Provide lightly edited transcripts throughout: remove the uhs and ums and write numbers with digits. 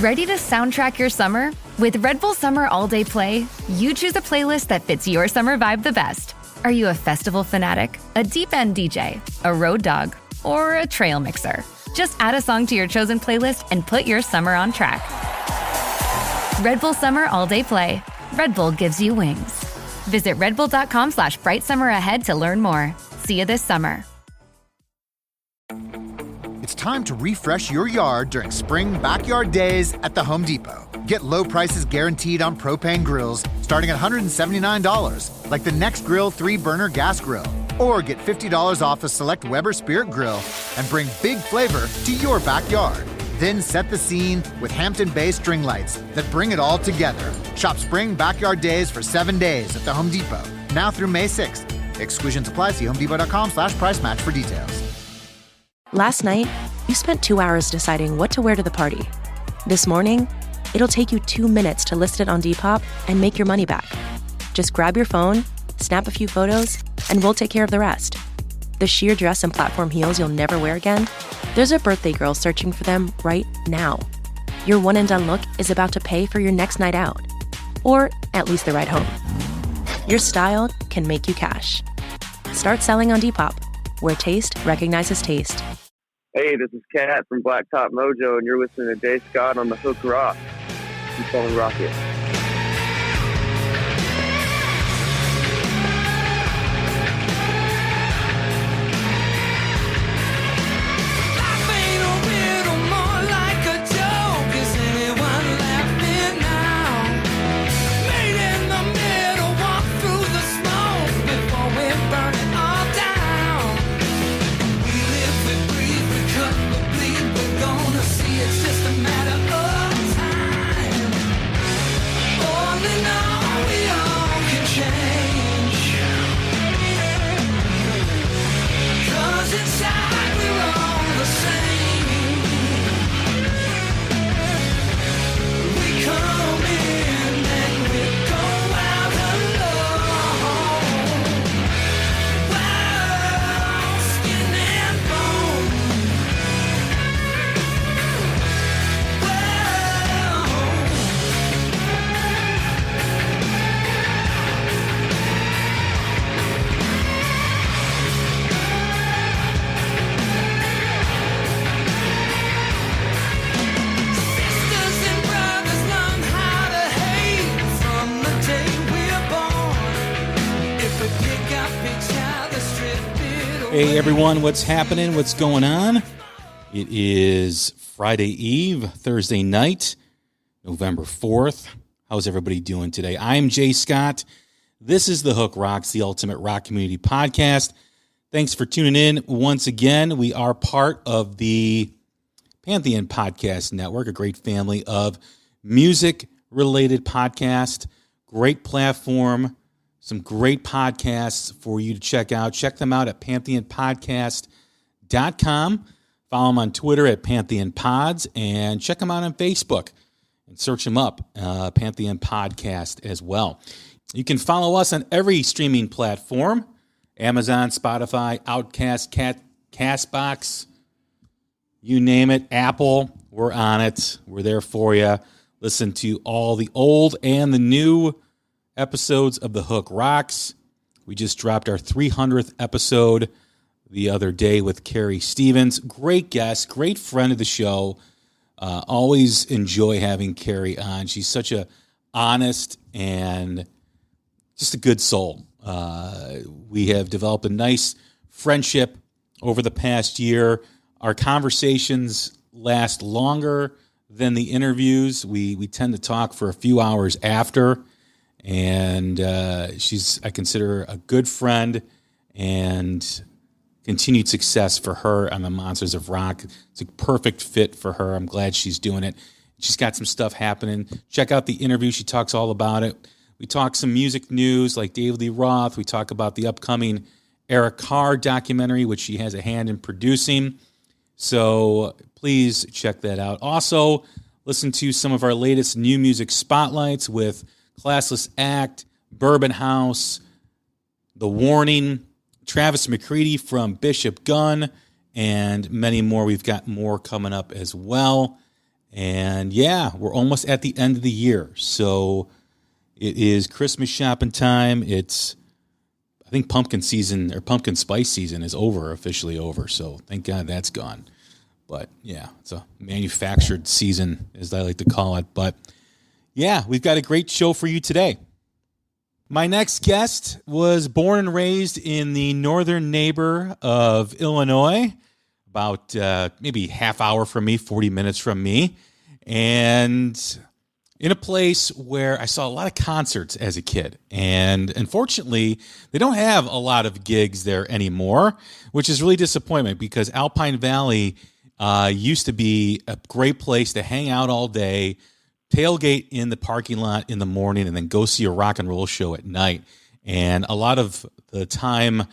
Ready to soundtrack your summer? With Red Bull Summer All Day Play, you choose a playlist that fits your summer vibe the best. Are you a festival fanatic, a deep-end DJ, a road dog, or a trail mixer? Just add a song to your chosen playlist and put your summer on track. Red Bull Summer All Day Play. Red Bull gives you wings. Visit redbull.com/brightsummer ahead to learn more. See you this summer. It's time to refresh your yard during spring backyard days at the Home Depot. Get low prices guaranteed on propane grills starting at $179, like the Next Grill 3-burner gas grill. Or get $50 off a select Weber Spirit grill and bring big flavor to your backyard. Then set the scene with Hampton Bay string lights that bring it all together. Shop spring backyard days for 7 days at the Home Depot, now through May 6th. Exclusions apply. See homedepot.com/price match for details. Last night, you spent 2 hours deciding what to wear to the party. This morning, it'll take you 2 minutes to list it on Depop and make your money back. Just grab your phone, snap a few photos, and we'll take care of the rest. The sheer dress and platform heels you'll never wear again? There's a birthday girl searching for them right now. Your one-and-done look is about to pay for your next night out. Or at least the ride home. Your style can make you cash. Start selling on Depop, where taste recognizes taste. Hey, this is Kat from Blacktop Mojo, and you're listening to Jay Scott on the Hook Rock. Keep on rocking. Hey everyone, what's happening? What's going on? It is Friday Eve, Thursday night, November 4th. How's everybody doing today? I'm Jay Scott. This is The Hook Rocks, the ultimate rock community podcast. Thanks for tuning in once again. We are part of the Pantheon Podcast Network, a great family of music-related podcasts, great platform, some great podcasts for you to check out. Check them out at pantheonpodcast.com. Follow them on Twitter at Pantheon Pods, and check them out on Facebook and search them up, Pantheon Podcast as well. You can follow us on every streaming platform, Amazon, Spotify, Outcast, Castbox, you name it, Apple, we're on it. We're there for you. Listen to all the old and the new episodes of The Hook Rocks. We just dropped our 300th episode the other day with Carrie Stevens. Great guest, great friend of the show. Always enjoy having Carrie on. She's such a honest and just a good soul. We have developed a nice friendship over the past year. Our conversations last longer than the interviews. We tend to talk for a few hours after. And she's, I consider her a good friend, and continued success for her on the Monsters of Rock. It's a perfect fit for her. I'm glad she's doing it. She's got some stuff happening. Check out the interview. She talks all about it. We talk some music news like David Lee Roth. We talk about the upcoming Eric Carr documentary, which she has a hand in producing. So please check that out. Also, listen to some of our latest new music spotlights with Classless Act, Bourbon House, The Warning, Travis McCready from Bishop Gunn, and many more. We've got more coming up as well. And yeah, we're almost at the end of the year. So it is Christmas shopping time. I think pumpkin season or pumpkin spice season is officially over. So thank God that's gone. But yeah, it's a manufactured season, as I like to call it. But yeah, we've got a great show for you today. My next guest was born and raised in the northern neighbor of Illinois, about maybe half hour from me, 40 minutes from me, and in a place where I saw a lot of concerts as a kid. And unfortunately, they don't have a lot of gigs there anymore, which is really disappointment because Alpine Valley used to be a great place to hang out all day, tailgate in the parking lot in the morning, and then go see a rock and roll show at night. And a lot of the time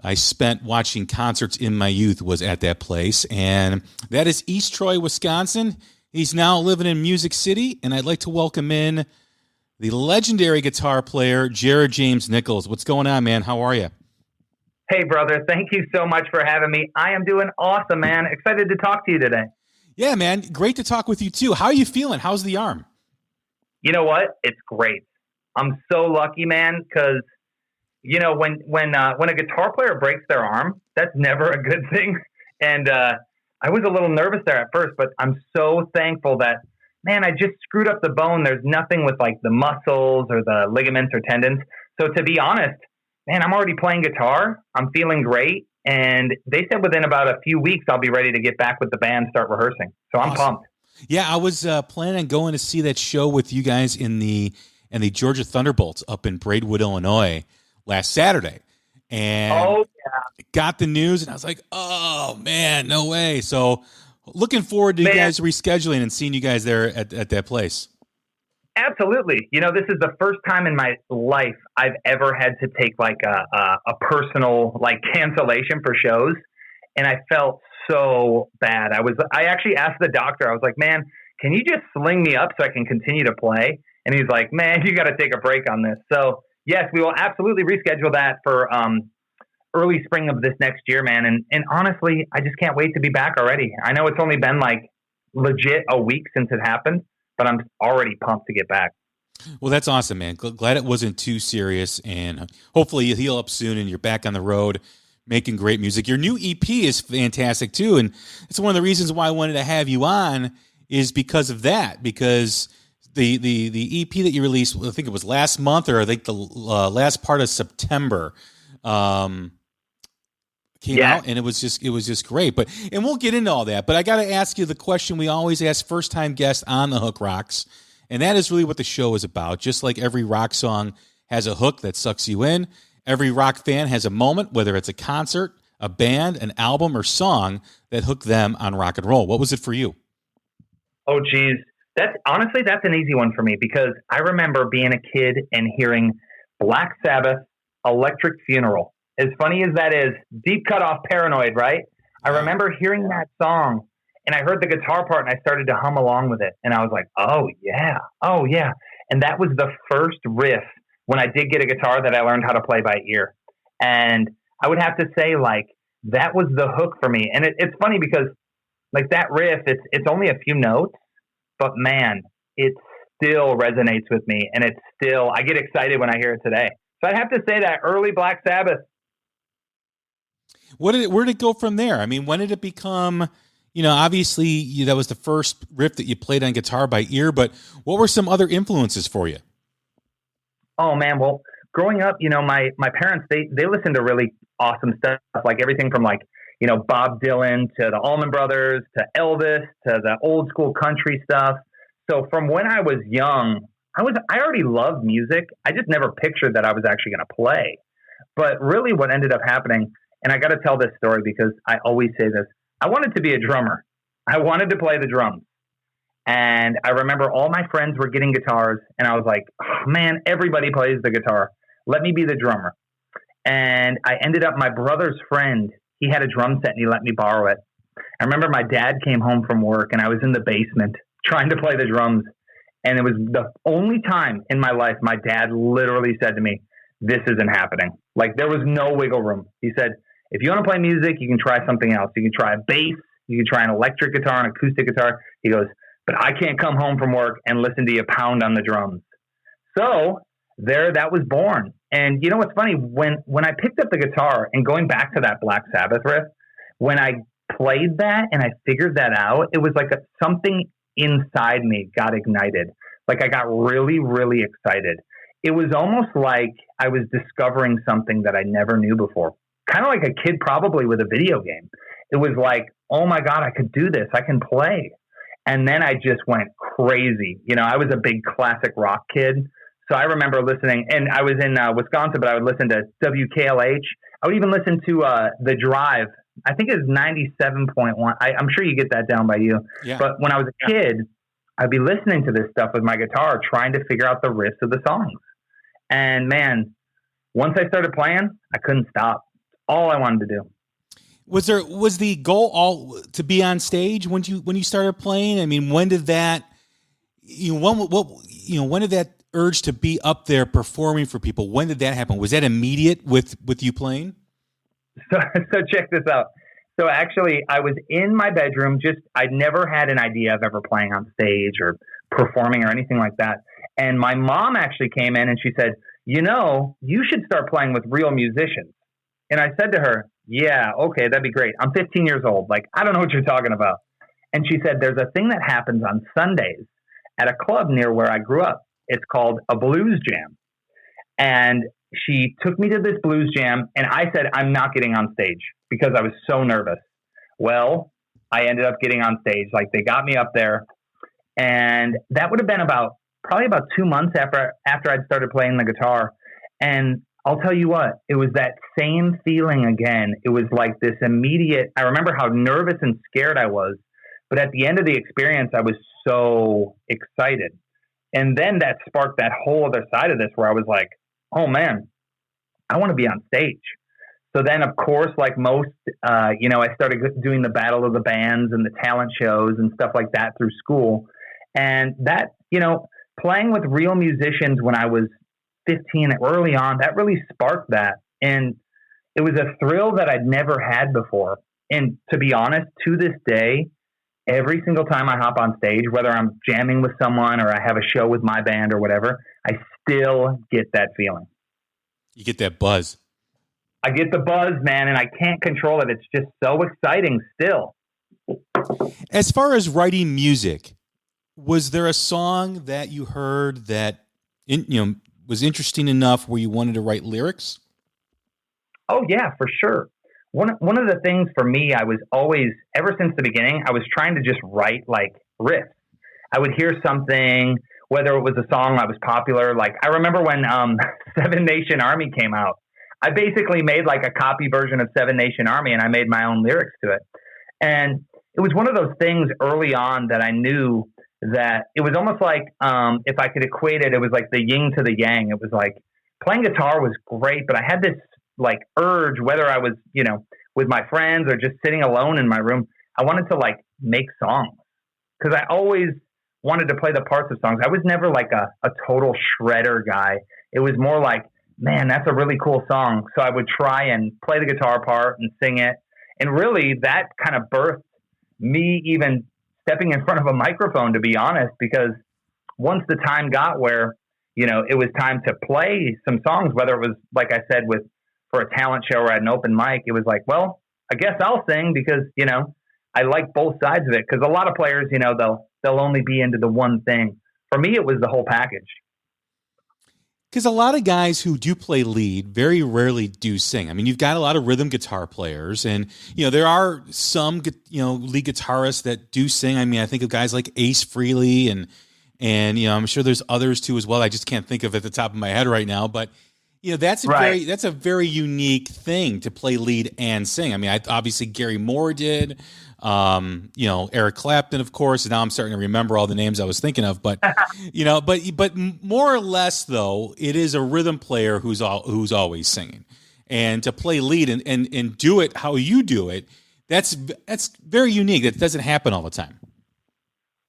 I spent watching concerts in my youth was at that place. And that is East Troy, Wisconsin. He's now living in Music City, and I'd like to welcome in the legendary guitar player, James Nichols. What's going on, man? How are you? Hey, brother. Thank you so much for having me. I am doing awesome, man. Excited to talk to you today. Yeah, man. Great to talk with you, too. How are you feeling? How's the arm? You know what? It's great. I'm so lucky, man, because, you know, when a guitar player breaks their arm, that's never a good thing. And I was a little nervous there at first, but I'm so thankful that, man, I just screwed up the bone. There's nothing with, like, the muscles or the ligaments or tendons. So to be honest, man, I'm already playing guitar. I'm feeling great. And they said within about a few weeks, I'll be ready to get back with the band, start rehearsing. So I'm pumped. Yeah, I was planning on going to see that show with you guys in the Georgia Thunderbolts up in Braidwood, Illinois last Saturday. And got the news, and I was like, oh, man, no way. So looking forward to you guys rescheduling and seeing you guys there at that place. Absolutely. You know, this is the first time in my life I've ever had to take like a personal like cancellation for shows. And I felt so bad. I actually asked the doctor, I was like, man, can you just sling me up so I can continue to play? And he's like, man, you got to take a break on this. So yes, we will absolutely reschedule that for early spring of this next year, man. And honestly, I just can't wait to be back already. I know it's only been like legit a week since it happened, but I'm already pumped to get back. Well, that's awesome, man. Glad it wasn't too serious, and hopefully you heal up soon and you're back on the road making great music. Your new EP is fantastic too, and it's one of the reasons why I wanted to have you on is because of that, because the EP that you released, I think it was last month or I think the last part of September, came out, and it was just great. And we'll get into all that. But I got to ask you the question we always ask first time guests on the Hook Rocks, and that is really what the show is about. Just like every rock song has a hook that sucks you in, every rock fan has a moment, whether it's a concert, a band, an album, or song that hooked them on rock and roll. What was it for you? Oh, geez. That's an easy one for me because I remember being a kid and hearing Black Sabbath, Electric Funeral. As funny as that is, Deep Cut Off Paranoid, right? I remember hearing that song and I heard the guitar part and I started to hum along with it. And I was like, oh yeah. And that was the first riff when I did get a guitar that I learned how to play by ear. And I would have to say like, that was the hook for me. And it's funny because like that riff, it's only a few notes, but man, it still resonates with me. And I get excited when I hear it today. So I'd have to say that early Black Sabbath. Where did it go from there? I mean, when did it become, obviously that was the first riff that you played on guitar by ear, but what were some other influences for you? Oh man. Well, growing up, my parents, they listened to really awesome stuff, like everything from like, Bob Dylan to the Allman Brothers to Elvis to the old school country stuff. So from when I was young, I already loved music. I just never pictured that I was actually going to play. But really what ended up happening, and I got to tell this story because I always say this, I wanted to be a drummer. I wanted to play the drums. And I remember all my friends were getting guitars and I was like, oh, man, everybody plays the guitar. Let me be the drummer. And I ended up, my brother's friend, he had a drum set and he let me borrow it. I remember my dad came home from work and I was in the basement trying to play the drums. And it was the only time in my life my dad literally said to me, this isn't happening. Like there was no wiggle room. He said, if you want to play music, you can try something else. You can try a bass. You can try an electric guitar, an acoustic guitar. He goes, but I can't come home from work and listen to you pound on the drums. So that was born. And you know what's funny? When I picked up the guitar and going back to that Black Sabbath riff, when I played that and I figured that out, it was like something inside me got ignited. Like I got really, really excited. It was almost like I was discovering something that I never knew before. Kind of like a kid probably with a video game. It was like, oh my God, I could do this. I can play. And then I just went crazy. You know, I was a big classic rock kid. So I remember listening, and I was in Wisconsin, but I would listen to WKLH. I would even listen to The Drive. I think it was 97.1. I'm sure you get that down by you. Yeah. But when I was a kid, I'd be listening to this stuff with my guitar, trying to figure out the riffs of the songs. And man, once I started playing, I couldn't stop. All I wanted to do. Was the goal all to be on stage when you started playing? I mean, when did that when did that urge to be up there performing for people? When did that happen? Was that immediate with you playing? So check this out. So actually, I was in my bedroom. I'd never had an idea of ever playing on stage or performing or anything like that. And my mom actually came in and she said, you should start playing with real musicians. And I said to her, yeah, okay, that'd be great. I'm 15 years old. Like, I don't know what you're talking about. And she said, there's a thing that happens on Sundays at a club near where I grew up. It's called a blues jam. And she took me to this blues jam, and I said, I'm not getting on stage because I was so nervous. Well, I ended up getting on stage. Like, they got me up there, and that would have been probably about 2 months after I'd started playing the guitar. And I'll tell you what, it was that same feeling again. It was like this immediate, I remember how nervous and scared I was, but at the end of the experience, I was so excited. And then that sparked that whole other side of this where I was like, oh man, I want to be on stage. So then, of course, like most, I started doing the Battle of the Bands and the talent shows and stuff like that through school. And that, playing with real musicians when I was 15 early on, that really sparked that. And it was a thrill that I'd never had before. And to be honest, to this day, every single time I hop on stage, whether I'm jamming with someone or I have a show with my band or whatever, I still get that feeling. You get that buzz. I get the buzz, man, and I can't control it. It's just so exciting still. As far as writing music, was there a song that you heard that was interesting enough where you wanted to write lyrics? Oh yeah, for sure. One of the things for me, I was always, ever since the beginning, I was trying to just write like riffs. I would hear something, whether it was a song that was popular. Like I remember when Seven Nation Army came out, I basically made like a copy version of Seven Nation Army and I made my own lyrics to it. And it was one of those things early on that I knew that it was almost like, if I could equate it, it was like the yin to the yang. It was like playing guitar was great, but I had this like urge, whether I was, with my friends or just sitting alone in my room, I wanted to like make songs because I always wanted to play the parts of songs. I was never like a total shredder guy. It was more like, man, that's a really cool song. So I would try and play the guitar part and sing it. And really that kind of birthed me even stepping in front of a microphone, to be honest, because once the time got where, it was time to play some songs, whether it was, like I said, for a talent show or at an open mic, it was like, well, I guess I'll sing because, I like both sides of it. Because a lot of players, they'll only be into the one thing. For me, it was the whole package. Because a lot of guys who do play lead very rarely do sing. I mean, you've got a lot of rhythm guitar players, and there are some lead guitarists that do sing. I mean, I think of guys like Ace Frehley, and I'm sure there's others too as well. I just can't think of it at the top of my head right now, but that's a very unique thing to play lead and sing. I mean, obviously Gary Moore did. Eric Clapton, of course. And now I'm starting to remember all the names I was thinking of, but but more or less though, it is a rhythm player who's always singing, and to play lead and do it how you do it, that's very unique. That doesn't happen all the time.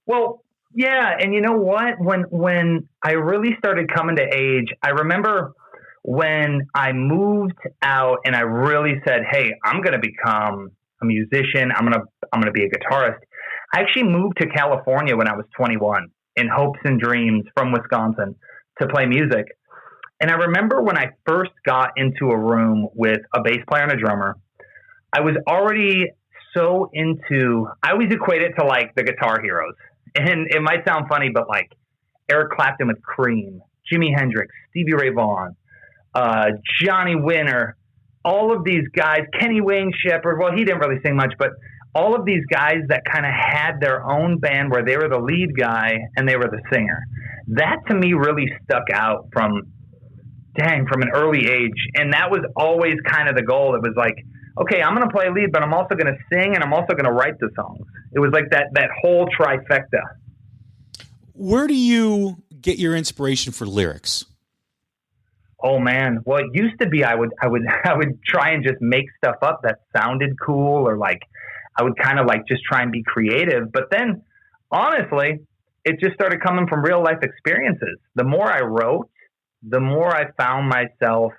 Well, yeah, and you know what? When I really started coming to age, I remember when I moved out and I really said, "Hey, I'm going to become a musician. I'm going to be a guitarist." I actually moved to California when I was 21 in hopes and dreams from Wisconsin to play music. And I remember when I first got into a room with a bass player and a drummer, I was already so into, I always equate it to like the Guitar Heroes. And it might sound funny, but like Eric Clapton with Cream, Jimi Hendrix, Stevie Ray Vaughan, Johnny Winter, all of these guys, Kenny Wayne Shepherd. Well, he didn't really sing much, but all of these guys that kind of had their own band where they were the lead guy and they were the singer. That to me really stuck out from an early age. And that was always kind of the goal. It was like, okay, I'm going to play lead, but I'm also going to sing and I'm also going to write the songs. It was like that whole trifecta. Where do you get your inspiration for lyrics? Oh man. Well, it used to be I would try and just make stuff up that sounded cool, or like I would kind of like just try and be creative. But then honestly, it just started coming from real life experiences. The more I wrote, the more I found myself,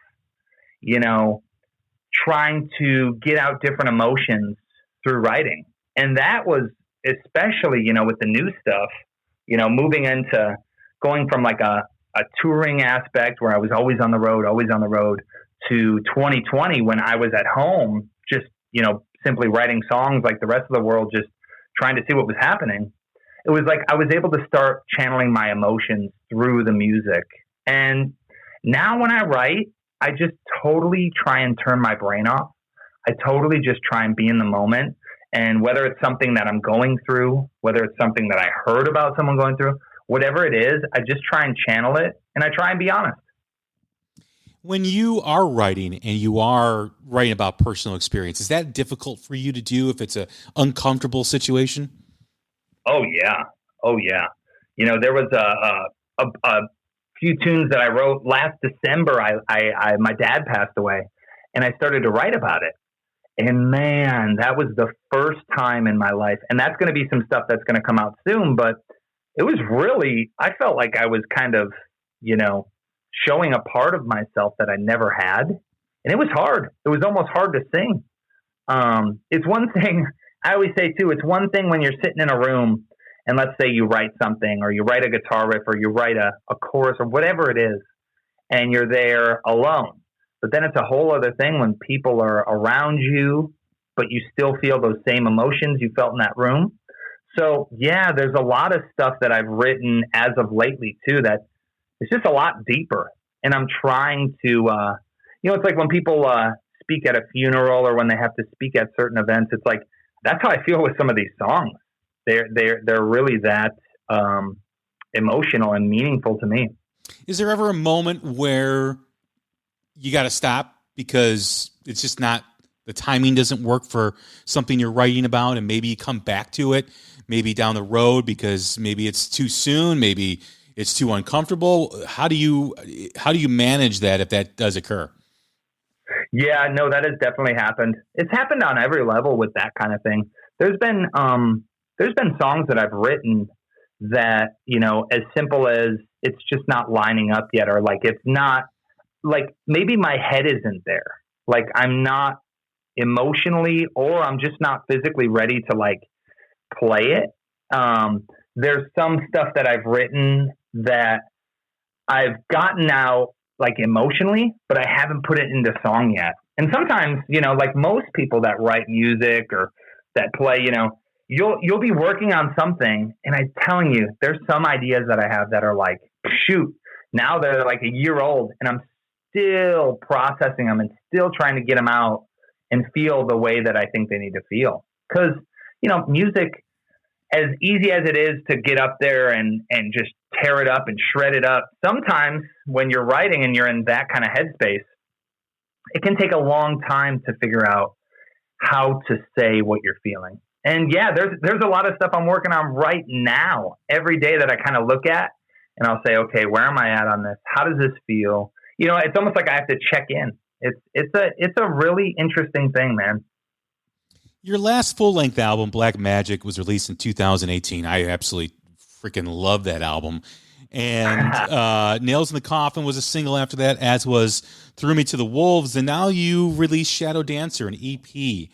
trying to get out different emotions through writing. And that was especially, with the new stuff, moving into going from like a touring aspect where I was always on the road, to 2020 when I was at home, just, simply writing songs like the rest of the world, just trying to see what was happening. It was like I was able to start channeling my emotions through the music. And now when I write, I just totally try and turn my brain off. I totally just try and be in the moment. And whether it's something that I'm going through, whether it's something that I heard about someone going through, whatever it is, I just try and channel it and I try and be honest. When you are writing and you are writing about personal experience, is that difficult for you to do if it's an uncomfortable situation? Oh yeah. There was a few tunes that I wrote last December. My dad passed away and I started to write about it. And man, that was the first time in my life. And that's going to be some stuff that's going to come out soon. But it was really, I felt like I was kind of, showing a part of myself that I never had. And it was hard. It was almost hard to sing. It's one thing, I always say too, it's one thing when you're sitting in a room and let's say you write something or you write a guitar riff or you write a chorus or whatever it is, and you're there alone. But then it's a whole other thing when people are around you, but you still feel those same emotions you felt in that room. So yeah, there's a lot of stuff that I've written as of lately too, that it's just a lot deeper. And I'm trying to, it's like when people speak at a funeral or when they have to speak at certain events, it's like, that's how I feel with some of these songs. They're really that emotional and meaningful to me. Is there ever a moment where you got to stop because it's just not, the timing doesn't work for something you're writing about, and maybe you come back to it, maybe down the road because maybe it's too soon, maybe it's too uncomfortable? How do you manage that if that does occur? Yeah, no, that has definitely happened. It's happened on every level with that kind of thing. There's been songs that I've written that, as simple as it's just not lining up yet, or like it's not, like maybe my head isn't there. Like I'm not emotionally, or I'm just not physically ready to like play it. There's some stuff that I've written that I've gotten out like emotionally, but I haven't put it into song yet. And sometimes, like most people that write music or that play, you'll be working on something, and I'm telling you, there's some ideas that I have that are like, shoot, now they're like a year old, and I'm still processing them and still trying to get them out and feel the way that I think they need to feel. Because, music, as easy as it is to get up there and just tear it up and shred it up, sometimes when you're writing and you're in that kind of headspace, it can take a long time to figure out how to say what you're feeling. And yeah, there's a lot of stuff I'm working on right now, every day, that I kind of look at and I'll say, okay, where am I at on this? How does this feel? It's almost like I have to check in. It's a really interesting thing, man. Your last full-length album, Black Magic, was released in 2018. I absolutely freaking love that album. And Nails in the Coffin was a single after that, as was Threw Me to the Wolves. And now you released Shadow Dancer, an EP.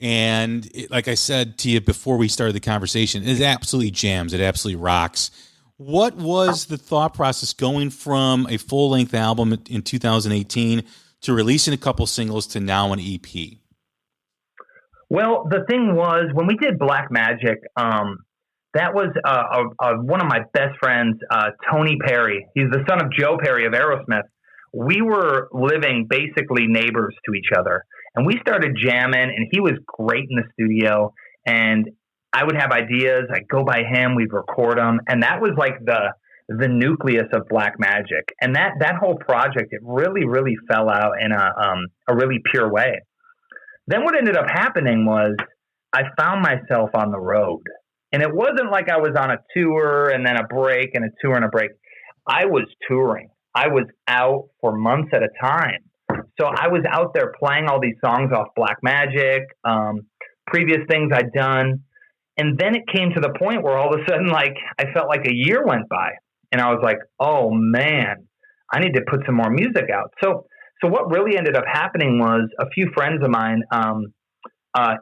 And like I said to you before we started the conversation, it absolutely jams. It absolutely rocks. What was the thought process going from a full-length album in 2018 to releasing a couple singles to now an EP? Well, the thing was, when we did Black Magic, that was one of my best friends, Tony Perry. He's the son of Joe Perry of Aerosmith. We were living basically neighbors to each other. And we started jamming, and he was great in the studio. And I would have ideas. I'd go by him. We'd record them. And that was like the nucleus of Black Magic. And that whole project, it really, really fell out in a really pure way. Then what ended up happening was I found myself on the road. And it wasn't like I was on a tour and then a break and a tour and a break. I was touring. I was out for months at a time. So I was out there playing all these songs off Black Magic, previous things I'd done. And then it came to the point where all of a sudden, like, I felt like a year went by. And I was like, oh, man, I need to put some more music out. So what really ended up happening was a few friends of mine,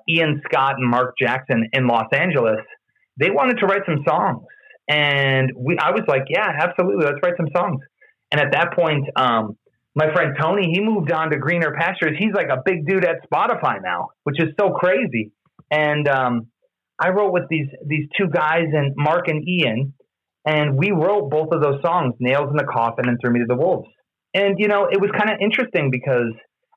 Ian Scott and Mark Jackson in Los Angeles, they wanted to write some songs. And I was like, yeah, absolutely, let's write some songs. And at that point, my friend Tony, he moved on to greener pastures. He's like a big dude at Spotify now, which is so crazy. And I wrote with these two guys, and Mark and Ian, and we wrote both of those songs, Nails in the Coffin and Threw Me to the Wolves. And, you know, it was kind of interesting because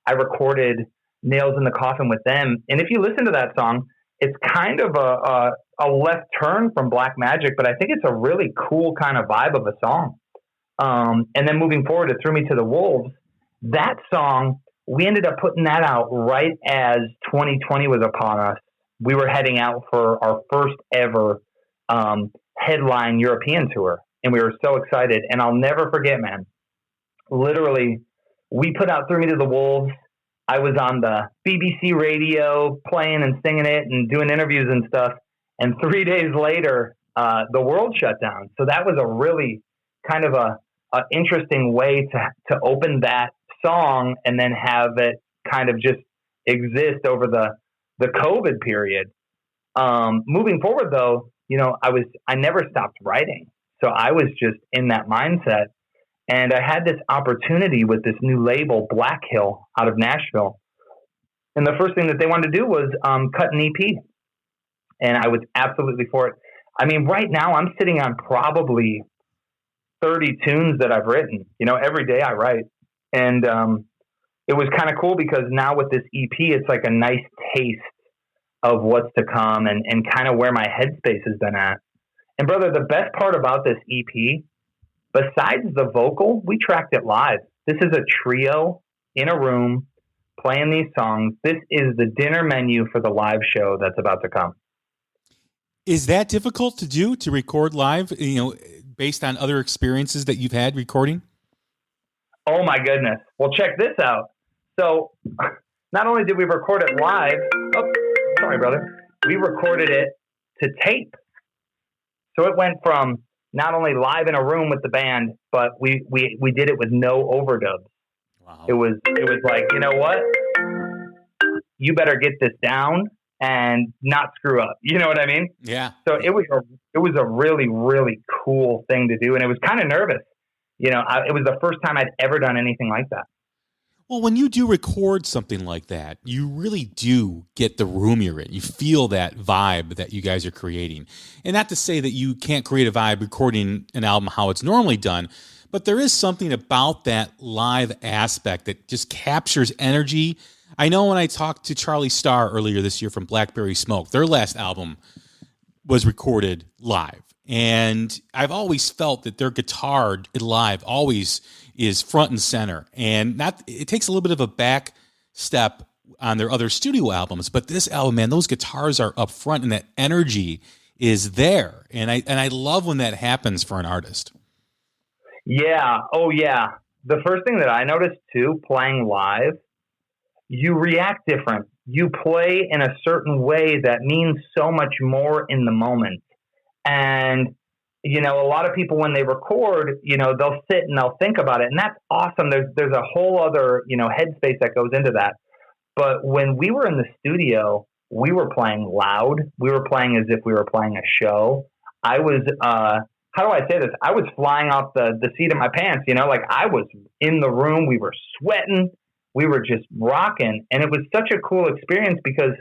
I recorded Nails in the Coffin with them. And if you listen to that song, it's kind of a left turn from Black Magic, but I think it's a really cool kind of vibe of a song. And then moving forward to Threw Me to the Wolves, that song, we ended up putting that out right as 2020 was upon us. We were heading out for our first ever headline European tour, and we were so excited. And I'll never forget, man, literally, we put out Threw Me to the Wolves. I was on the BBC radio playing and singing it and doing interviews and stuff. And 3 days later, the world shut down. So that was a really kind of a interesting way to open that song and then have it kind of just exist over the COVID period. Moving forward, though, you know, I never stopped writing. So I was just in that mindset. And I had this opportunity with this new label, Black Hill, out of Nashville. And the first thing that they wanted to do was cut an EP. And I was absolutely for it. I mean, right now I'm sitting on probably 30 tunes that I've written. You know, every day I write. And it was kind of cool because now with this EP, it's like a nice taste of what's to come and kind of where my headspace has been at. And brother, the best part about this EP, besides the vocal, we tracked it live. This is a trio in a room playing these songs. This is the dinner menu for the live show that's about to come. Is that difficult to do, to record live, you know, based on other experiences that you've had recording? Oh my goodness. Well, check this out. So not only did we record it live, sorry, brother, we recorded it to tape. So it went from not only live in a room with the band, but we did it with no overdubs. Wow. It was like, you know what? You better get this down and not screw up. You know what I mean? Yeah. So it was a really, really cool thing to do. And it was kind of nervous. You know, it was the first time I'd ever done anything like that. Well, when you do record something like that, you really do get the room you're in. You feel that vibe that you guys are creating. And not to say that you can't create a vibe recording an album how it's normally done, but there is something about that live aspect that just captures energy. I know when I talked to Charlie Starr earlier this year from Blackberry Smoke, their last album was recorded live. And I've always felt that their guitar live always is front and center. And it takes a little bit of a back step on their other studio albums, but this album, man, those guitars are up front and that energy is there. And I love when that happens for an artist. Yeah. Oh yeah. The first thing that I noticed too, playing live, you react different. You play in a certain way that means so much more in the moment. And, you know, a lot of people, when they record, you know, they'll sit and they'll think about it. And that's awesome. There's a whole other, you know, headspace that goes into that. But when we were in the studio, we were playing loud. We were playing as if we were playing a show. I was, how do I say this? I was flying off the seat of my pants, like I was in the room. We were sweating. We were just rocking. And it was such a cool experience because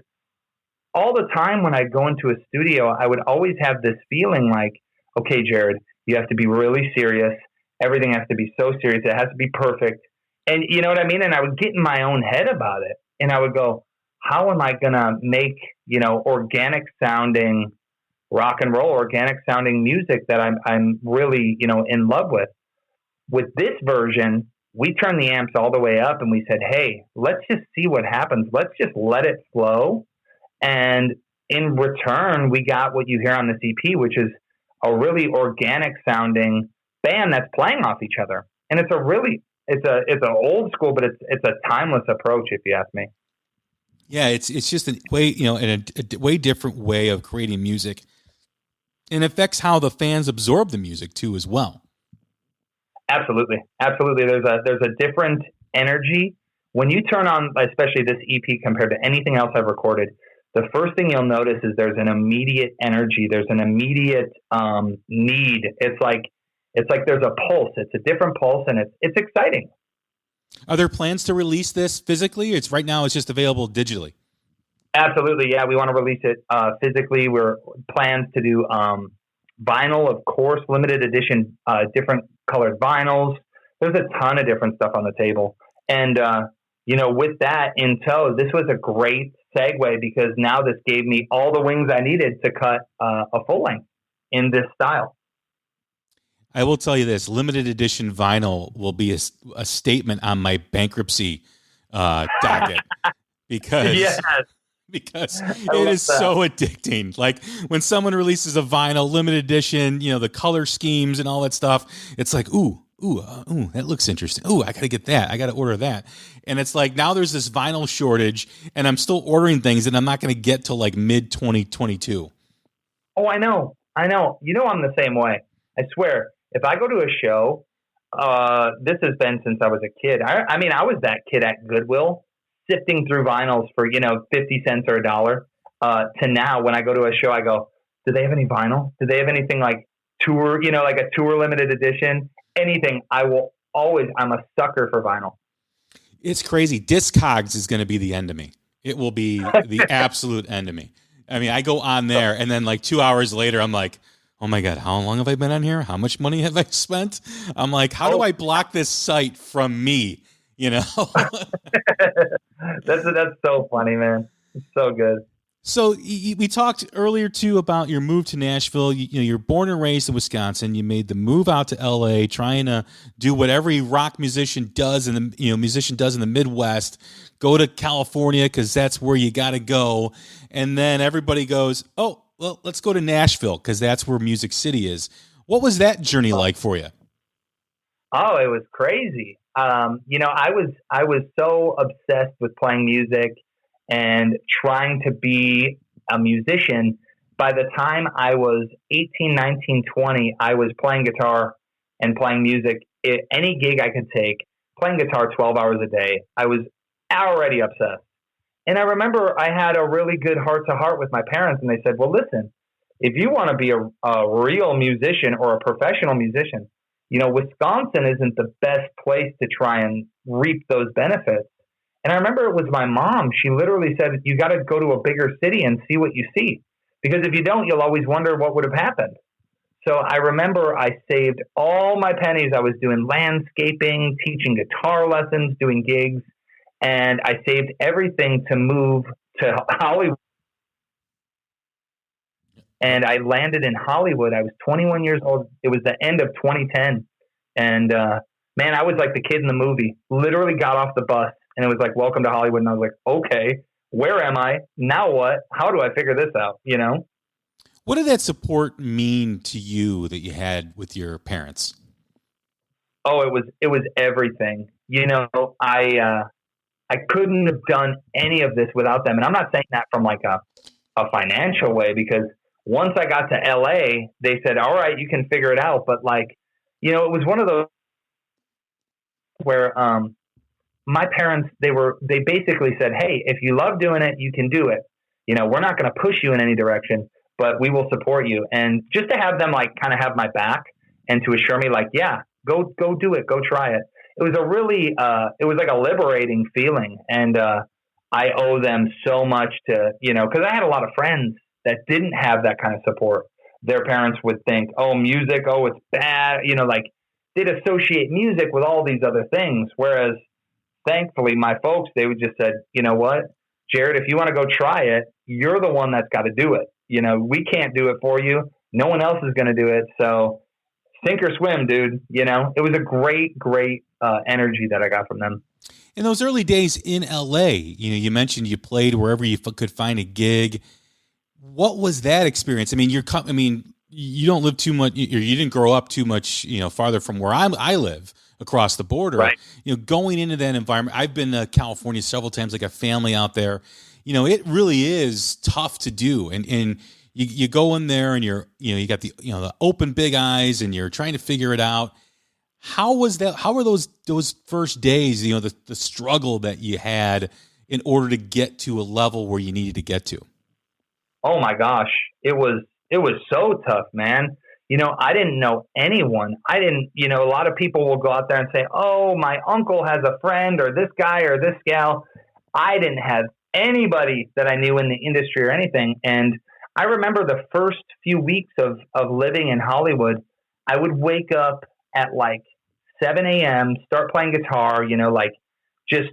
all the time when I'd go into a studio, I would always have this feeling like, okay, Jared, you have to be really serious. Everything has to be so serious. It has to be perfect. And you know what I mean? And I would get in my own head about it. And I would go, how am I going to make, organic sounding rock and roll, organic sounding music that I'm really, in love with? With this version, we turned the amps all the way up and we said, hey, let's just see what happens. Let's just let it flow. And in return, we got what you hear on this EP, which is a really organic sounding band that's playing off each other. And it's an old school, but it's a timeless approach, if you ask me. Yeah, it's just a way, a way different way of creating music. And it affects how the fans absorb the music too, as well. Absolutely. There's a different energy when you turn on, especially this EP compared to anything else I've recorded. The first thing you'll notice is there's an immediate energy. There's an immediate need. It's like there's a pulse. It's a different pulse, and it's exciting. Are there plans to release this physically? Right now it's just available digitally. Absolutely, yeah. We want to release it physically. We're plans to do vinyl, of course, limited edition, different colored vinyls. There's a ton of different stuff on the table. And, with that in tow, this was a great segue because now this gave me all the wings I needed to cut a full length in this style. I will tell you this, limited edition vinyl will be a statement on my bankruptcy docket because it is so addicting. Like when someone releases a vinyl limited edition, the color schemes and all that stuff, it's like, ooh, that looks interesting. Ooh, I got to get that. I got to order that. And it's like, now there's this vinyl shortage and I'm still ordering things and I'm not going to get to like mid 2022. Oh, I know. I'm the same way. I swear. If I go to a show, this has been since I was a kid. I was that kid at Goodwill sifting through vinyls for, 50 cents or $1, to now when I go to a show, I go, do they have any vinyl? Do they have anything like tour, like a tour limited edition? Anything. I'm a sucker for vinyl. It's crazy. Discogs is going to be the end of me. It will be the absolute end of me. I mean, I go on there and then like 2 hours later, I'm like, oh my God, how long have I been on here? How much money have I spent? I'm like, how do I block this site from me? That's so funny, man. It's so good. So we talked earlier too about your move to Nashville. You're born and raised in Wisconsin. You made the move out to LA, trying to do what every rock musician does in the Midwest. Go to California because that's where you got to go. And then everybody goes, oh, well, let's go to Nashville because that's where Music City is. What was that journey like for you? Oh, it was crazy. I was so obsessed with playing music and trying to be a musician. By the time I was 18, 19, 20, I was playing guitar and playing music. Any gig I could take, playing guitar 12 hours a day. I was already obsessed. And I remember I had a really good heart-to-heart with my parents, and they said, well, listen, if you want to be a real musician or a professional musician, Wisconsin isn't the best place to try and reap those benefits. And I remember it was my mom. She literally said, you got to go to a bigger city and see what you see. Because if you don't, you'll always wonder what would have happened. So I remember I saved all my pennies. I was doing landscaping, teaching guitar lessons, doing gigs. And I saved everything to move to Hollywood. And I landed in Hollywood. I was 21 years old. It was the end of 2010. And, man, I was like the kid in the movie. Literally got off the bus. And it was like, welcome to Hollywood. And I was like, okay, where am I? Now what? How do I figure this out? What did that support mean to you that you had with your parents? Oh, it was everything. I couldn't have done any of this without them. And I'm not saying that from like a financial way, because once I got to LA, they said, all right, you can figure it out. But like, it was one of those where, my parents, they basically said, hey, if you love doing it, you can do it. we're not going to push you in any direction, but we will support you. And just to have them like kind of have my back and to assure me like, yeah, go do it, go try it. It was a really, it was like a liberating feeling. And I owe them so much to, because I had a lot of friends that didn't have that kind of support. Their parents would think, oh, music, oh, it's bad. Like they'd associate music with all these other things. Whereas thankfully, my folks, they would just said, you know what, Jared, if you want to go try it, you're the one that's got to do it. We can't do it for you. No one else is going to do it. So sink or swim, dude. It was a great, great energy that I got from them. In those early days in LA, you mentioned you played wherever you could find a gig. What was that experience? I mean, you don't live too much, you didn't grow up too much, farther from where I live across the border. Right. Going into that environment, I've been to California several times. I got family out there. It really is tough to do. And you go in there and you got the open big eyes and you're trying to figure it out. How was that? How were those first days, the struggle that you had in order to get to a level where you needed to get to? Oh my gosh. It was so tough, man. I didn't know anyone. I didn't, a lot of people will go out there and say, oh, my uncle has a friend or this guy or this gal. I didn't have anybody that I knew in the industry or anything. And I remember the first few weeks of living in Hollywood, I would wake up at like 7 a.m., start playing guitar, like just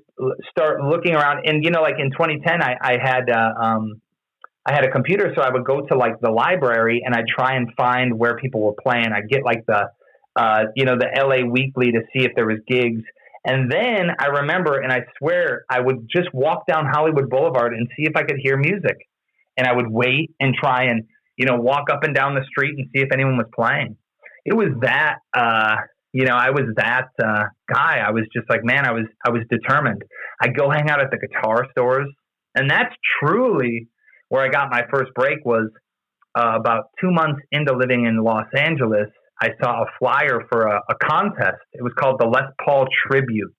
start looking around. And, like in 2010, I had a computer, so I would go to like the library and I'd try and find where people were playing. I'd get like the LA Weekly to see if there was gigs. And then I remember, and I swear, I would just walk down Hollywood Boulevard and see if I could hear music. And I would wait and try and, walk up and down the street and see if anyone was playing. It was that, I was that guy. I was just like, man, I was determined. I'd go hang out at the guitar stores. And that's truly where I got my first break. Was about 2 months into living in Los Angeles. I saw a flyer for a contest. It was called the Les Paul Tribute.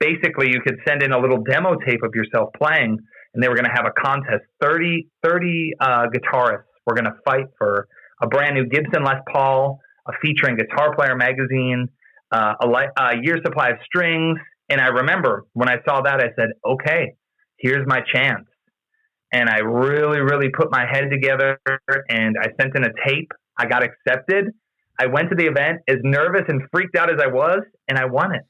Basically, you could send in a little demo tape of yourself playing, and they were going to have a contest. 30 guitarists were going to fight for a brand new Gibson Les Paul, featuring Guitar Player magazine, a year's supply of strings. And I remember when I saw that, I said, okay, here's my chance. And I really, really put my head together and I sent in a tape. I got accepted. I went to the event as nervous and freaked out as I was, and I won it.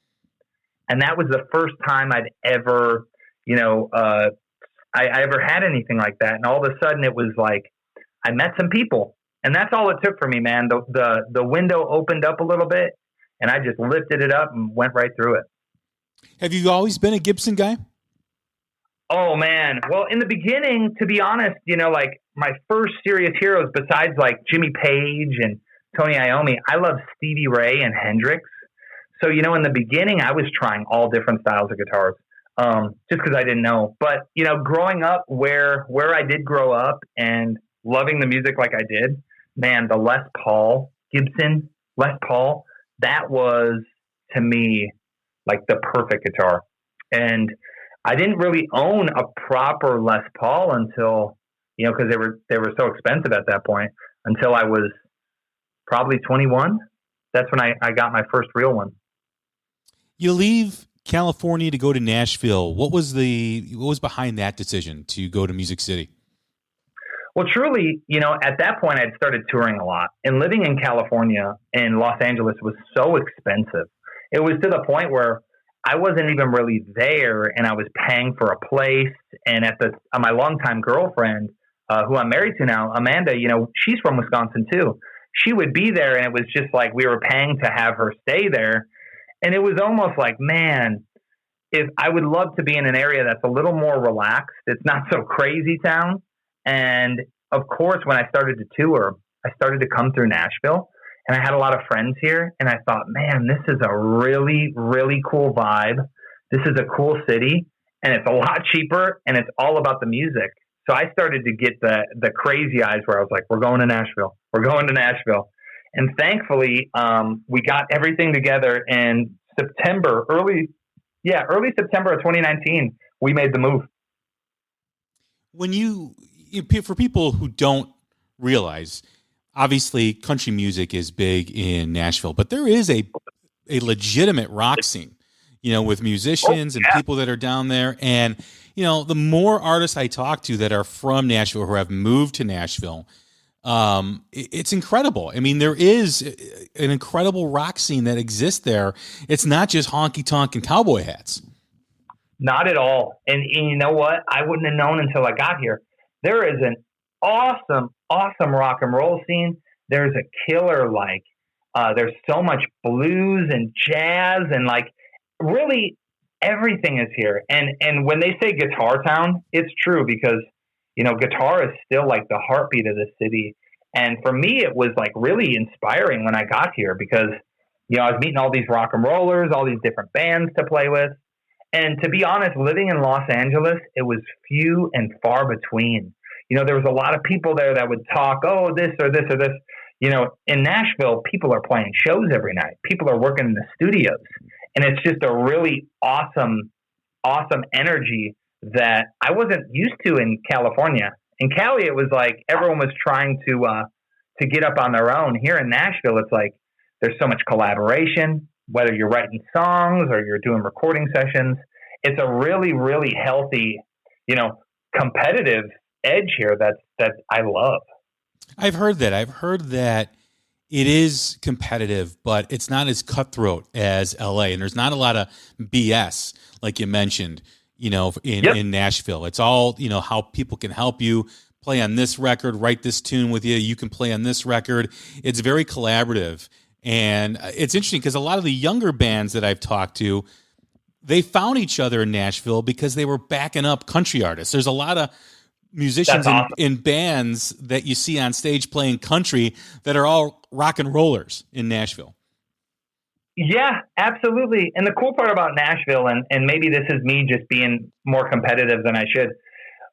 And that was the first time I'd ever, I ever had anything like that. And all of a sudden it was like, I met some people, and that's all it took for me, man. The window opened up a little bit and I just lifted it up and went right through it. Have you always been a Gibson guy? Oh man. Well, in the beginning, to be honest, like my first serious heroes besides like Jimmy Page and Tony Iommi, I love Stevie Ray and Hendrix. So, in the beginning, I was trying all different styles of guitars, just because I didn't know. But, growing up where I did grow up and loving the music like I did, man, the Les Paul, Gibson Les Paul, that was, to me, like the perfect guitar. And I didn't really own a proper Les Paul until, because they were so expensive at that point, until I was probably 21. That's when I got my first real one. You leave California to go to Nashville. What was behind that decision to go to Music City? Well, truly, at that point I'd started touring a lot, and living in California and Los Angeles was so expensive. It was to the point where I wasn't even really there, and I was paying for a place. And my longtime girlfriend, who I'm married to now, Amanda, she's from Wisconsin too. She would be there, and it was just like we were paying to have her stay there. And it was almost like, man, if I would love to be in an area that's a little more relaxed, it's not so crazy town. And of course, when I started to tour, I started to come through Nashville, and I had a lot of friends here. And I thought, man, this is a really, really cool vibe. This is a cool city, and it's a lot cheaper, and it's all about the music. So I started to get the crazy eyes where I was like, we're going to Nashville. We're going to Nashville. And thankfully, we got everything together in early September of 2019, we made the move. When for people who don't realize, obviously country music is big in Nashville, but there is a legitimate rock scene, with musicians and people that are down there. And, the more artists I talk to that are from Nashville who have moved to Nashville, it's incredible. I mean, there is an incredible rock scene that exists there. It's not just honky tonk and cowboy hats. Not at all. And you know what? I wouldn't have known until I got here. There is an awesome rock and roll scene. There's a killer, there's so much blues and jazz and really everything is here. And when they say Guitar Town, it's true because, guitar is still the heartbeat of the city. And for me, it was really inspiring when I got here because, I was meeting all these rock and rollers, all these different bands to play with. And to be honest, living in Los Angeles, it was few and far between. There was a lot of people there that would talk, oh, this or this or this. In Nashville, people are playing shows every night. People are working in the studios. And it's just a really awesome energy that I wasn't used to in California. In Cali, it was everyone was trying to get up on their own. Here in Nashville, it's there's so much collaboration, whether you're writing songs or you're doing recording sessions. It's a really, really healthy, competitive edge here that I love. I've heard that. It is competitive, but it's not as cutthroat as LA. And there's not a lot of BS, like you mentioned, in Nashville. It's all, how people can help you play on this record, write this tune with you. You can play on this record. It's very collaborative. And it's interesting because a lot of the younger bands that I've talked to, they found each other in Nashville because they were backing up country artists. There's a lot of musicians in bands that you see on stage playing country that are all rock and rollers in Nashville. Yeah, absolutely. And the cool part about Nashville, and maybe this is me just being more competitive than I should,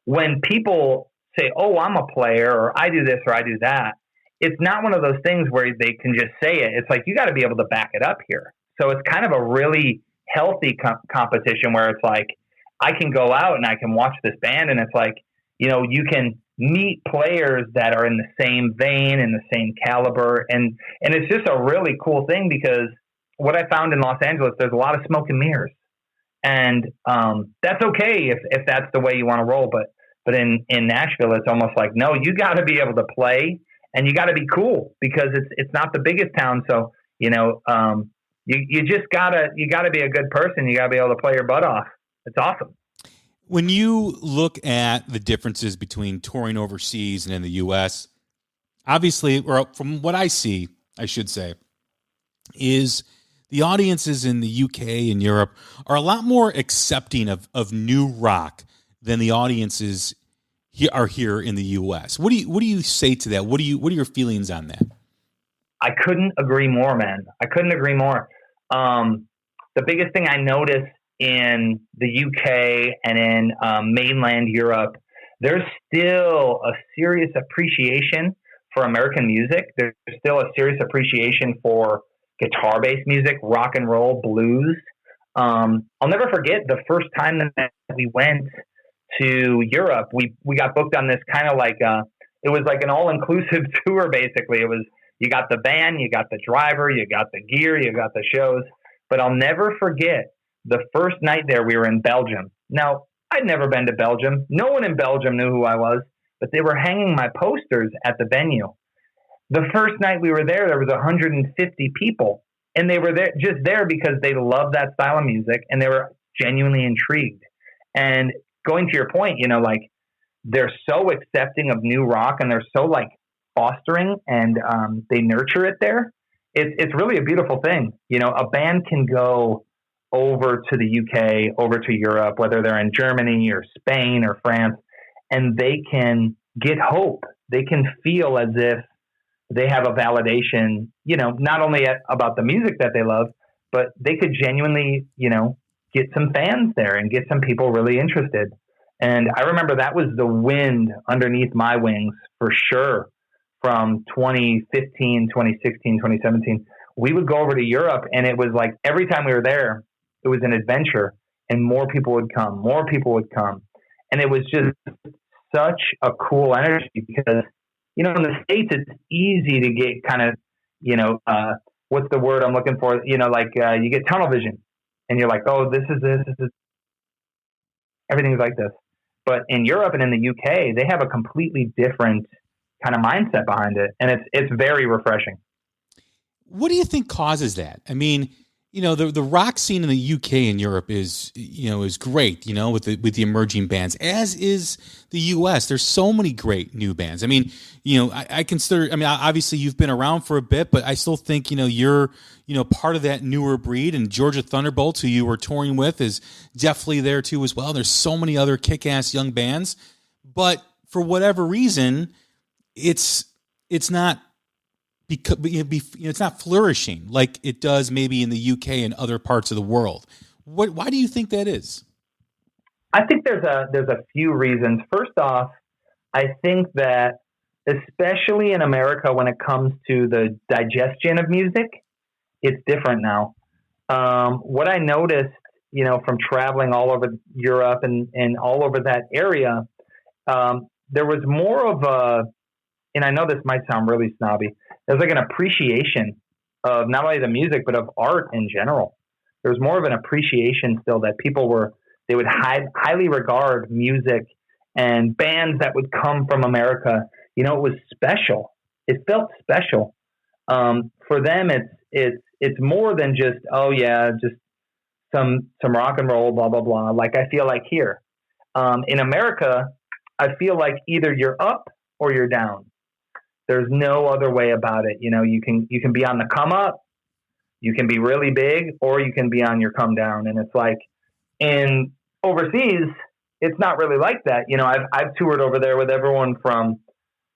when people say, oh, I'm a player, or I do this, or I do that, it's not one of those things where they can just say it. It's you got to be able to back it up here. So it's kind of a really healthy competition where it's I can go out and I can watch this band and it's you can meet players that are in the same vein and the same caliber. And it's just a really cool thing because what I found in Los Angeles, there's a lot of smoke and mirrors. And that's okay if that's the way you want to roll. But in Nashville, it's almost no, you got to be able to play and you got to be cool because it's not the biggest town. So, you just gotta be a good person. You gotta be able to play your butt off. It's awesome. When you look at the differences between touring overseas and in the U.S., obviously, or from what I see, I should say, is the audiences in the UK and Europe are a lot more accepting of new rock than the audiences are here in the U.S. What do you say to that? What are your feelings on that? I couldn't agree more, man. I couldn't agree more. The biggest thing I noticed in the UK and in mainland Europe, there's still a serious appreciation for American music. There's still a serious appreciation for guitar-based music, rock and roll, blues. I'll never forget the first time that we went to Europe. We got booked on this kind of it was an all-inclusive tour, basically. It was, you got the van, you got the driver, you got the gear, you got the shows. But I'll never forget the first night there, we were in Belgium. Now, I'd never been to Belgium. No one in Belgium knew who I was, but they were hanging my posters at the venue. The first night we were there was 150 people, and they were there because they loved that style of music, and they were genuinely intrigued. And going to your point, they're so accepting of new rock, and they're so fostering, and they nurture it there. It's really a beautiful thing. A band can go over to the UK, over to Europe, whether they're in Germany or Spain or France, and they can get hope. They can feel as if they have a validation, not only about the music that they love, but they could genuinely, get some fans there and get some people really interested. And I remember that was the wind underneath my wings for sure. From 2015, 2016, 2017, we would go over to Europe, and it was every time we were there, it was an adventure, and more people would come. And it was just such a cool energy because, in the States, it's easy to get kind of, what's the word I'm looking for? You get tunnel vision and you're like, oh, this is everything's like this. But in Europe and in the UK, they have a completely different kind of mindset behind it. And it's very refreshing. What do you think causes that? I mean, the rock scene in the UK and Europe is great, with the emerging bands, as is the US. There's so many great new bands. I mean, I consider, obviously you've been around for a bit, but I still think, you're, part of that newer breed, and Georgia Thunderbolts, who you were touring with, is definitely there too as well. There's so many other kick-ass young bands, but for whatever reason, it's not, because it's not flourishing like it does maybe in the UK and other parts of the world. Why do you think that is? I think there's a few reasons. First off, I think that especially in America, when it comes to the digestion of music, it's different now. What I noticed, from traveling all over Europe and all over that area, there was more of a, and I know this might sound really snobby, there's like an appreciation of not only the music, but of art in general. There's more of an appreciation still that they would highly regard music and bands that would come from America. It was special. It felt special. For them, it's more than just, oh yeah, just some rock and roll, blah, blah, blah. Like I feel like here, in America, I feel like either you're up or you're down. There's no other way about it. You can be on the come up, you can be really big, or you can be on your come down. And it's like in overseas, it's not really like that. I've toured over there with everyone from,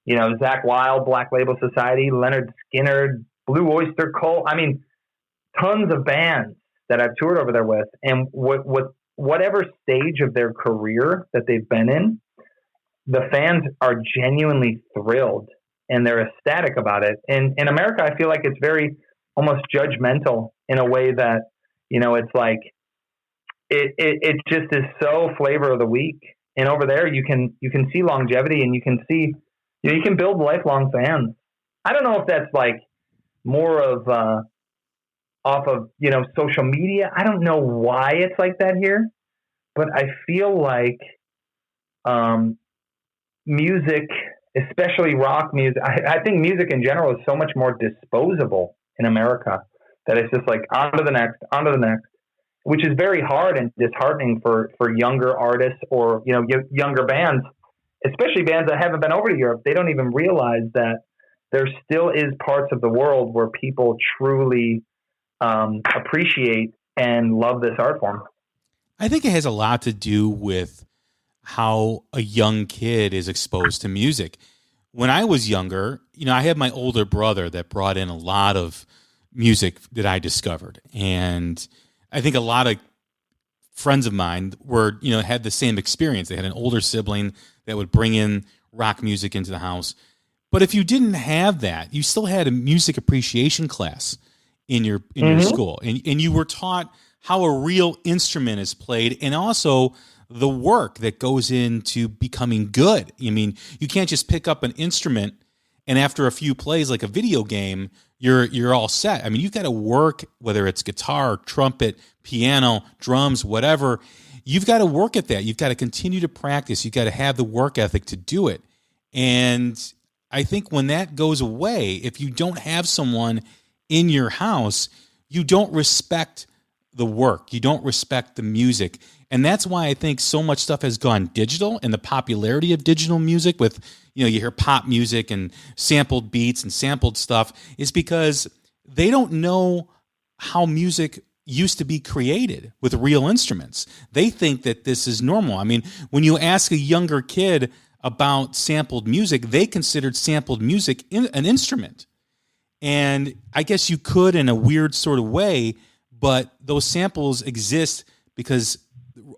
Zakk Wylde, Black Label Society, Leonard Skinner, Blue Oyster Cult. I mean, tons of bands that I've toured over there with, and whatever stage of their career that they've been in, the fans are genuinely thrilled. And they're ecstatic about it. And in America, I feel like it's very almost judgmental in a way that, it's like it just is so flavor of the week. And over there, you can see longevity, and you can see you can build lifelong fans. I don't know if that's like more of off of social media. I don't know why it's like that here, but I feel like music, especially rock music. I think music in general is so much more disposable in America that it's just like on to the next, which is very hard and disheartening for younger artists or, younger bands, especially bands that haven't been over to Europe. They don't even realize that there still is parts of the world where people truly appreciate and love this art form. I think it has a lot to do with how a young kid is exposed to music. When I was younger, I had my older brother that brought in a lot of music that I discovered. And I think a lot of friends of mine had the same experience. They had an older sibling that would bring in rock music into the house. But if you didn't have that, you still had a music appreciation class in your school. And you were taught how a real instrument is played, and also the work that goes into becoming good. I mean, you can't just pick up an instrument and after a few plays, like a video game, you're all set. I mean, you've got to work, whether it's guitar, trumpet, piano, drums, whatever. You've got to work at that. You've got to continue to practice. You've got to have the work ethic to do it. And I think when that goes away, if you don't have someone in your house, you don't respect the work. You don't respect the music. And that's why I think so much stuff has gone digital, and the popularity of digital music with, you hear pop music and sampled beats and sampled stuff is because they don't know how music used to be created with real instruments. They think that this is normal. I mean, when you ask a younger kid about sampled music, they considered sampled music an instrument. And I guess you could in a weird sort of way, but those samples exist because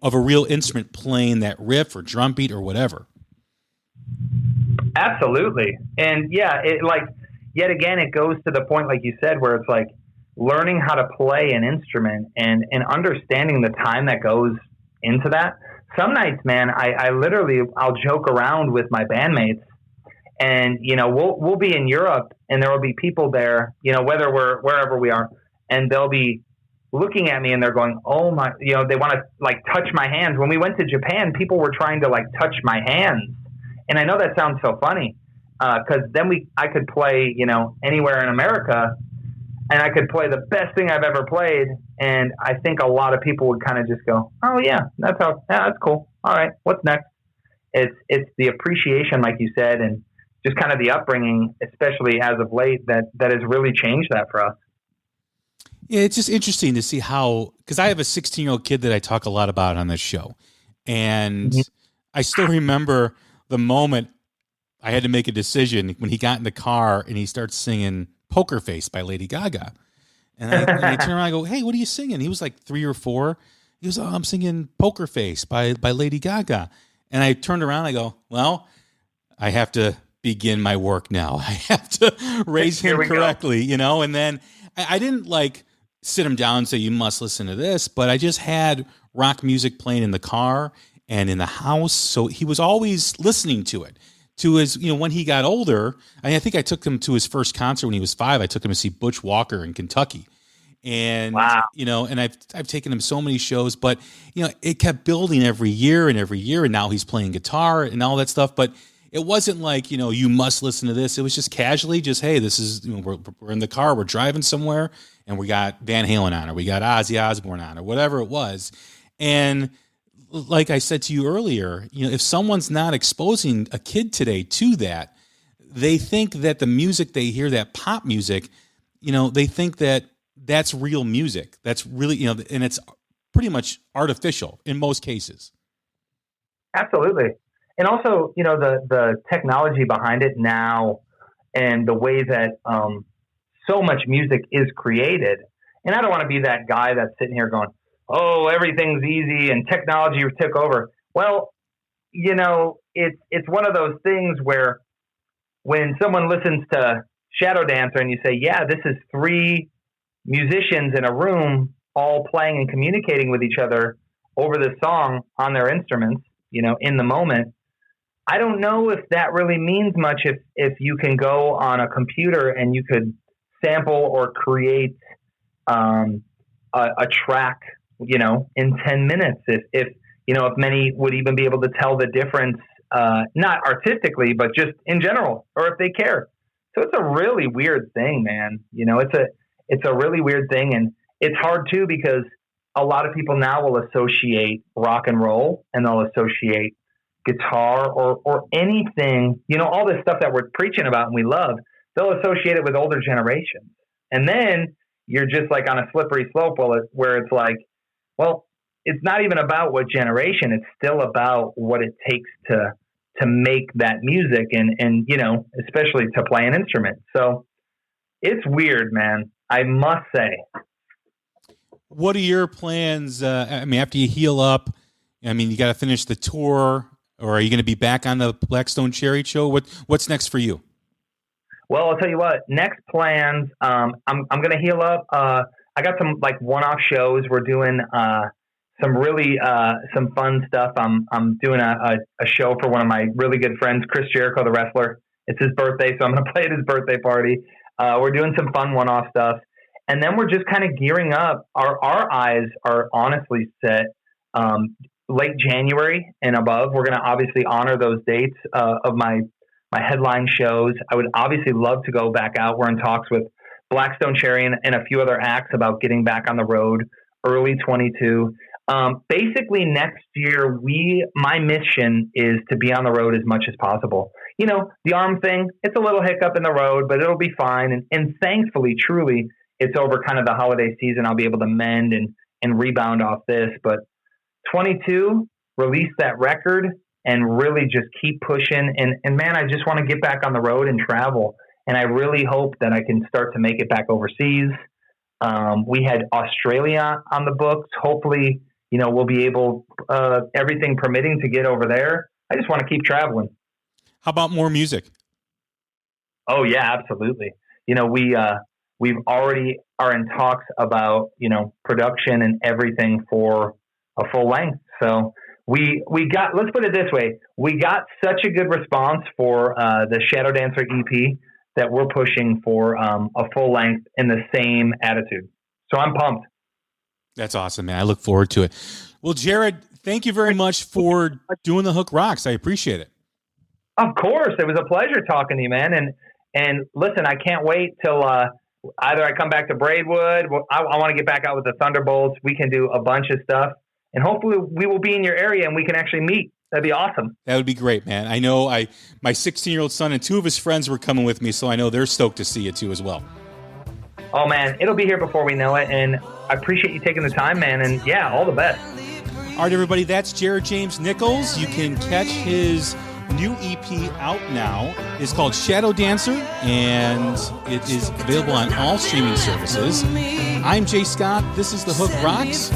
of a real instrument playing that riff or drum beat or whatever. Absolutely. And yeah, yet again, it goes to the point, like you said, where it's like learning how to play an instrument and understanding the time that goes into that. some nights, man, I literally, I'll joke around with my bandmates, and, you know, we'll be in Europe, and there will be people there, you know, wherever we are, and they'll be looking at me and they're going, oh my, you know, they want to like touch my hands. When we went to Japan, people were trying to like touch my hands. And I know that sounds so funny, cause then I could play, you know, anywhere in America, and I could play the best thing I've ever played. And I think a lot of people would kind of just go, oh yeah, that's cool. All right. What's next? It's the appreciation, like you said, and just kind of the upbringing, especially as of late, that has really changed that for us. Yeah, it's just interesting to see how, because I have a 16-year-old kid that I talk a lot about on this show. And I still remember the moment I had to make a decision when he got in the car and he starts singing Poker Face by Lady Gaga. And I turn around and I go, hey, what are you singing? He was like 3 or 4. He goes, oh, I'm singing Poker Face by Lady Gaga. And I turned around and I go, well, I have to begin my work now. I have to raise him correctly, you know? And then I didn't like sit him down and say, you must listen to this, but I just had rock music playing in the car and in the house. So he was always listening to it. To his, you know, when he got older, I think I took him to his first concert when he was 5. I took him to see Butch Walker in Kentucky. And, wow. You know, and I've taken him so many shows, but, you know, it kept building every year. And now he's playing guitar and all that stuff. But it wasn't like, you know, you must listen to this. It was just casually just, hey, this is, you know, we're in the car, we're driving somewhere, and we got Van Halen on, or we got Ozzy Osbourne on, or whatever it was. And like I said to you earlier, you know, if someone's not exposing a kid today to that, they think that the music they hear, that pop music, you know, they think that that's real music. That's really, you know, and it's pretty much artificial in most cases. Absolutely. And also, you know, the technology behind it now and the way that so much music is created. And I don't want to be that guy that's sitting here going, oh, everything's easy and technology took over. Well, you know, it's one of those things where when someone listens to Shadow Dancer and you say, yeah, this is 3 musicians in a room all playing and communicating with each other over this song on their instruments, you know, in the moment. I don't know if that really means much if you can go on a computer and you could sample or create a track, you know, in 10 minutes. If you know, if many would even be able to tell the difference, not artistically, but just in general, or if they care. So it's a really weird thing, man. You know, it's a really weird thing, and it's hard too because a lot of people now will associate rock and roll and they'll associate guitar or anything, you know, all this stuff that we're preaching about and we love, they'll associate it with older generations. And then you're just like on a slippery slope where it's like, well, it's not even about what generation, it's still about what it takes to make that music and, you know, especially to play an instrument. So it's weird, man. I must say. What are your plans? I mean, after you heal up, I mean, you got to finish the tour. Or are you going to be back on the Blackstone Cherry Show? What's next for you? Well, I'll tell you what. Next plans. I'm going to heal up. I got some like one-off shows. We're doing some really some fun stuff. I'm doing a show for one of my really good friends, Chris Jericho, the wrestler. It's his birthday, so I'm going to play at his birthday party. We're doing some fun one-off stuff, and then we're just kind of gearing up. Our eyes are honestly set. Late January and above, we're going to obviously honor those dates of my headline shows. I would obviously love to go back out. We're in talks with Blackstone Cherry and a few other acts about getting back on the road early 22. Basically next year, my mission is to be on the road as much as possible. You know, the arm thing, it's a little hiccup in the road, but it'll be fine. And thankfully, truly, it's over kind of the holiday season. I'll be able to mend and rebound off this, but 22, release that record and really just keep pushing. And man, I just want to get back on the road and travel. And I really hope that I can start to make it back overseas. We had Australia on the books. Hopefully, you know, we'll be able, everything permitting, to get over there. I just want to keep traveling. How about more music? Oh yeah, absolutely. You know, we've already are in talks about, you know, production and everything for a full length. So we got, let's put it this way. We got such a good response for the Shadow Dancer EP that we're pushing for a full length in the same attitude. So I'm pumped. That's awesome, man. I look forward to it. Well, Jared, thank you very much for doing the Hook Rocks. I appreciate it. Of course. It was a pleasure talking to you, man. And listen, I can't wait till either I come back to Braidwood. I want to get back out with the Thunderbolts. We can do a bunch of stuff. And hopefully we will be in your area and we can actually meet. That'd be awesome. That would be great, man. I know my 16-year-old son and 2 of his friends were coming with me, so I know they're stoked to see you too as well. Oh, man, it'll be here before we know it. And I appreciate you taking the time, man. And yeah, all the best. All right, everybody, that's Jared James Nichols. You can catch his new EP out now. It's called Shadow Dancer, and it is available on all streaming services. I'm Jay Scott. This is The Hook Rocks.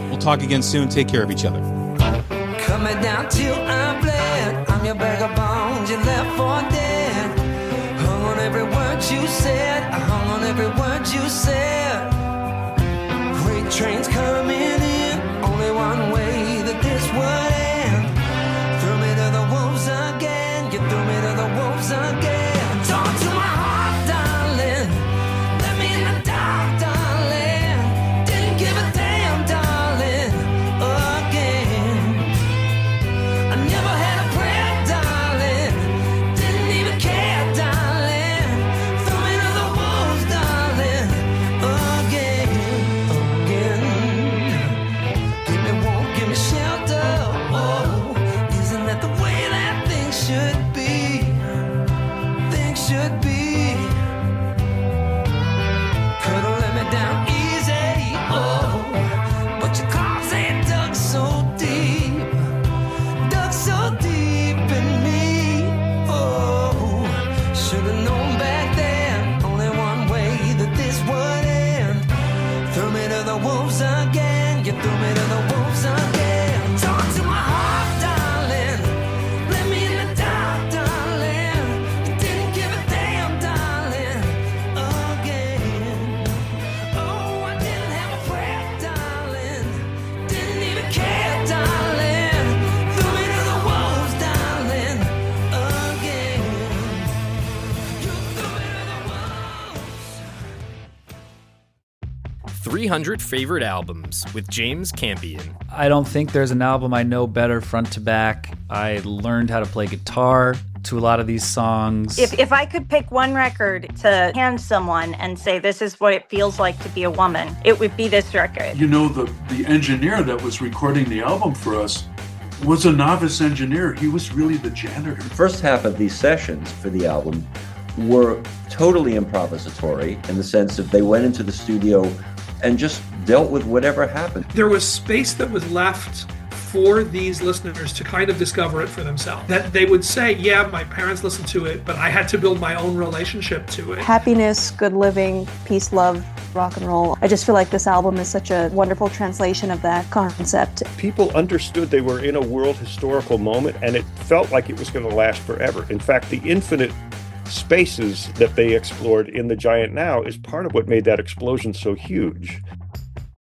We'll talk again soon. Take care of each other. Coming down till I'm bled. I'm your bag of bones, you left for dead. Hung on every word you said. I hung on every word you said. Freight trains coming in, only one way that this would end. Threw me to the wolves again. You threw me to the wolves again. Talk to my heart, darling. Let me in the dark, darling. Didn't give a damn, darling. Again. I never had a prayer, darling. Didn't even care, darling. Threw me to the wolves, darling. Again. Give me warmth, give me shelter. Oh, isn't that the way that things should be? Things should be. Could've let me down easy. Oh, but your claws ain't dug so deep. Dug so deep in me. Oh, should've known back then. Only one way that this would end. Threw me to the wolves again. You threw me to the wolves again. Talk to my heart, darling. Let me in the dark, darling. You didn't give a damn, darling. Again. Oh, I didn't have a prayer, darling. Didn't even care, darling. Threw me to the wolves, darling. Again. You threw me to the wolves. 300 Favorite Albums with James Campion. I don't think there's an album I know better front to back. I learned how to play guitar to a lot of these songs. If I could pick one record to hand someone and say this is what it feels like to be a woman, it would be this record. You know, the engineer that was recording the album for us was a novice engineer. He was really the janitor. First half of these sessions for the album were totally improvisatory in the sense that they went into the studio and just dealt with whatever happened. There was space that was left for these listeners to kind of discover it for themselves. That they would say, yeah, my parents listened to it, but I had to build my own relationship to it. Happiness, good living, peace, love, rock and roll. I just feel like this album is such a wonderful translation of that concept. People understood they were in a world historical moment, and it felt like it was going to last forever. In fact, the infinite spaces that they explored in The Giant Now is part of what made that explosion so huge.